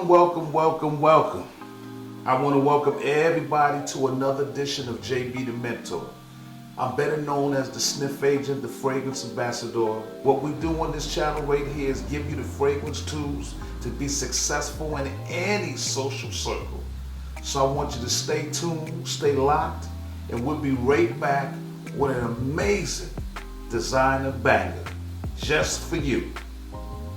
Welcome. I want to welcome everybody to another edition of JB the Mentor. I'm better known as the sniff agent, the fragrance ambassador. What we do on this channel right here is give you the fragrance tools to be successful in any social circle. So I want you to stay tuned, stay locked, and we'll be right back with an amazing designer banger just for you.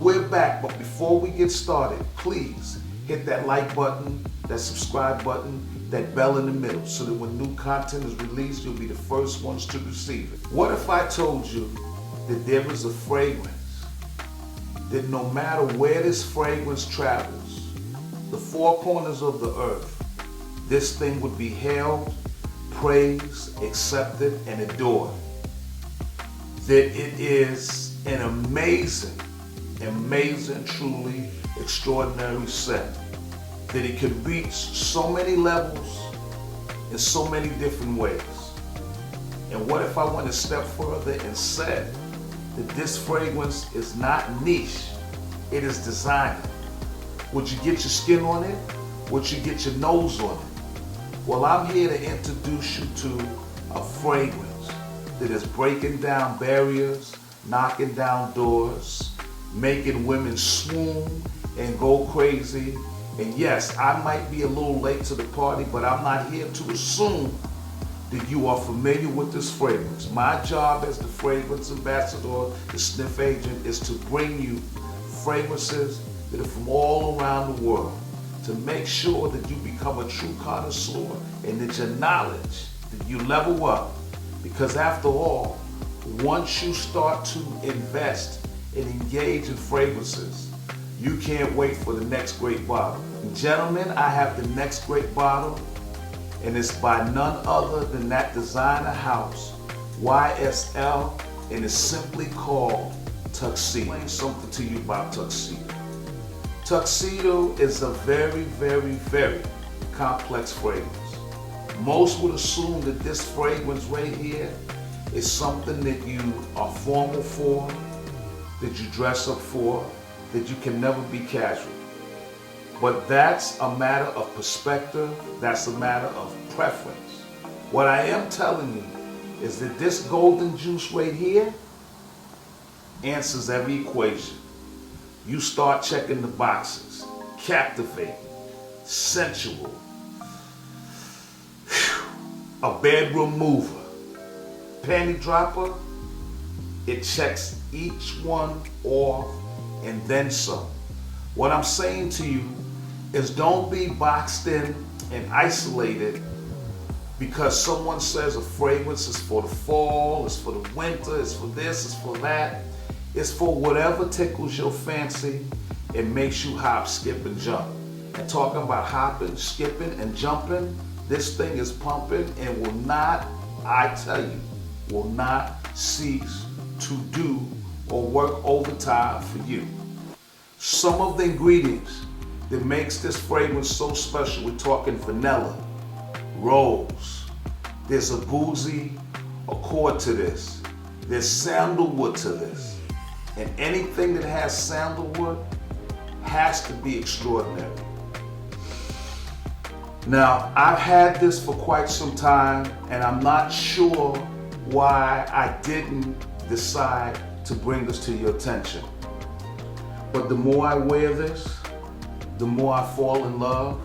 We're back, but before we get started, please hit that like button, that subscribe button, that bell in the middle, so that when new content is released, you'll be the first ones to receive it. What if I told you that there is a fragrance that no matter where this fragrance travels, the four corners of the earth, this thing would be hailed, praised, accepted, and adored? That it is an amazing, truly extraordinary scent. That it could reach so many levels in so many different ways. And what if I went a step further and said that this fragrance is not niche, it is designer? Would you get your skin on it? Would you get your nose on it? Well, I'm here to introduce you to a fragrance that is breaking down barriers, knocking down doors, making women swoon and go crazy. And yes, I might be a little late to the party, but I'm not here to assume that you are familiar with this fragrance. My job as the fragrance ambassador, the sniff agent, is to bring you fragrances that are from all around the world, to make sure that you become a true connoisseur and that your knowledge, that you level up. Because after all, once you start to invest and engage in fragrances, you can't wait for the next great bottle. And gentlemen, I have the next great bottle, and it's by none other than that designer house, YSL, and it's simply called Tuxedo. Something to you about Tuxedo. Tuxedo is a very complex fragrance. Most would assume that this fragrance right here is something that you are formal for, that you dress up for, that you can never be casual. But that's a matter of perspective, that's a matter of preference. What I am telling you is that this golden juice right here answers every equation. You start checking the boxes: captivating, sensual, a bedroom mover, panty dropper. It checks each one off and then some. What I'm saying to you is, don't be boxed in and isolated because someone says a fragrance is for the fall, it's for the winter, it's for this, it's for that. It's for whatever tickles your fancy and makes you hop, skip, and jump. And talking about hopping, skipping, and jumping, this thing is pumping and will not, I tell you, will not cease to do or work overtime for you. Some of the ingredients that makes this fragrance so special, we're talking vanilla, rose, there's a boozy accord to this, there's sandalwood to this, and anything that has sandalwood has to be extraordinary. Now, I've had this for quite some time, and I'm not sure why I didn't decide to bring this to your attention. But the more I wear this, the more I fall in love,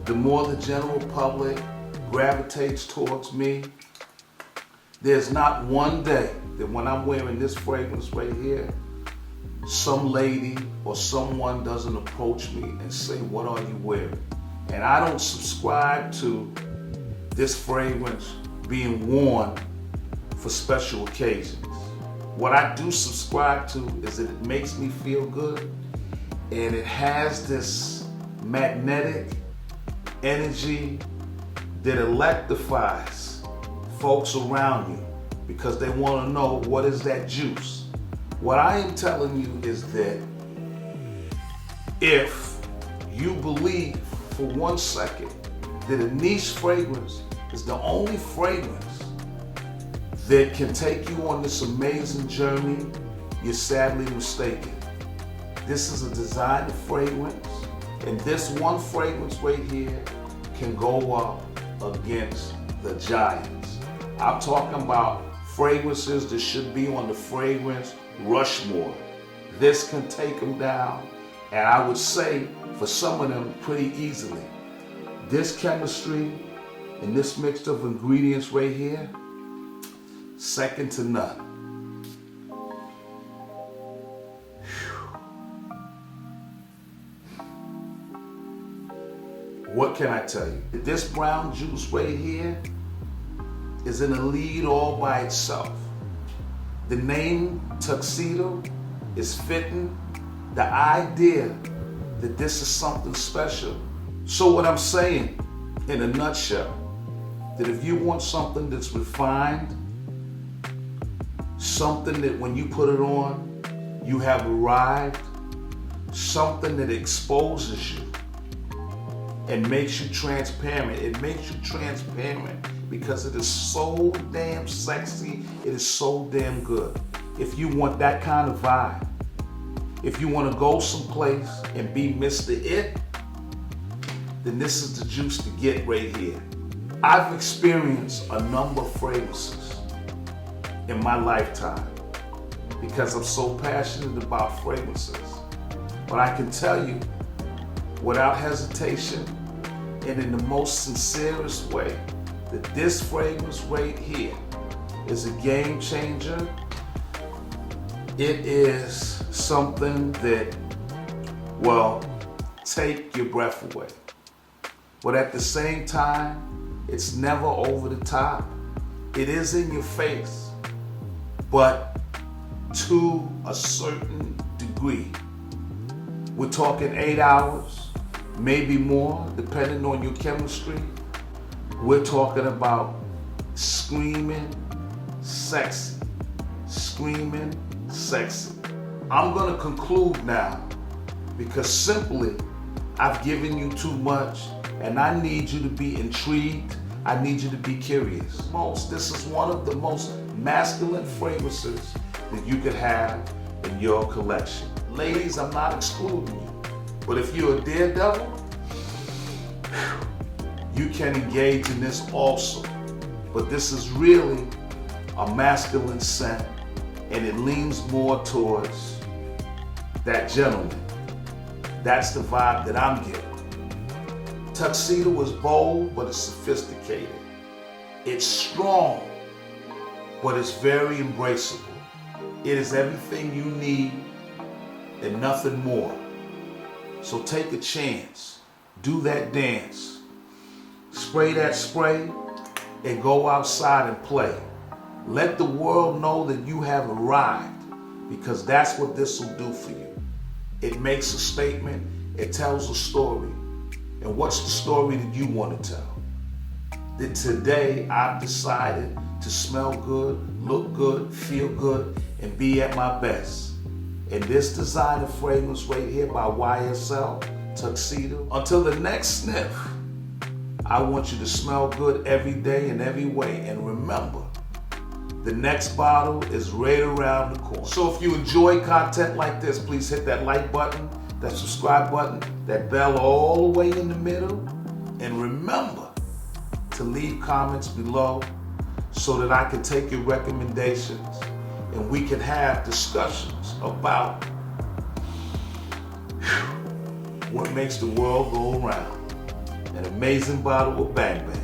the more the general public gravitates towards me. There's not one day that when I'm wearing this fragrance right here, some lady or someone doesn't approach me and say, "What are you wearing?" And I don't subscribe to this fragrance being worn for special occasions. What I do subscribe to is that it makes me feel good, and it has this magnetic energy that electrifies folks around you because they want to know, what is that juice? What I am telling you is that if you believe for 1 second that a niche fragrance is the only fragrance that can take you on this amazing journey, you're sadly mistaken. This is a designer fragrance And this one fragrance right here can go up against the giants. I'm talking about fragrances that should be on the fragrance Rushmore. This can take them down, and I would say for some of them pretty easily. This chemistry and this mix of ingredients right here, second to none. What can I tell you? This brown juice right here is in a lead all by itself. The name Tuxedo is fitting. The idea that this is something special. So what I'm saying in a nutshell, that if you want something that's refined, something that when you put it on, you have arrived, something that exposes you and makes you transparent. It makes you transparent because it is so damn sexy, it is so damn good. If you want that kind of vibe, if you want to go someplace and be Mr. It, then this is the juice to get right here. I've experienced a number of fragrances in my lifetime because I'm so passionate about fragrances. But I can tell you, without hesitation and in the most sincerest way, that this fragrance right here is a game changer. It is something that will take your breath away. But at the same time, it's never over the top. It is in your face, but to a certain degree. We're talking 8 hours, maybe more, depending on your chemistry. We're talking about screaming sexy. Screaming sexy. I'm gonna conclude now because simply I've given you too much and I need you to be intrigued. I need you to be curious. This is one of the most masculine fragrances that you could have in your collection. Ladies, I'm not excluding you, but if you're a daredevil, you can engage in this also. But this is really a masculine scent, and it leans more towards that gentleman. That's the vibe that I'm getting. Tuxedo is bold, but it's sophisticated. It's strong, but it's very embraceable. It is everything you need and nothing more. So take a chance, do that dance, spray that spray, and go outside and play. Let the world know that you have arrived, because that's what this will do for you. It makes a statement, it tells a story. And what's the story that you want to tell? That today I've decided to smell good, look good, feel good, and be at my best. And this designer fragrance right here by YSL TUXEDO. Until the next sniff, I want you to smell good every day in every way. And remember, the next bottle is right around the corner. So if you enjoy content like this, please hit that like button, that subscribe button, that bell all the way in the middle. And remember to leave comments below so that I can take your recommendations and we can have discussions about what makes the world go around. An amazing bottle of Bang Bang.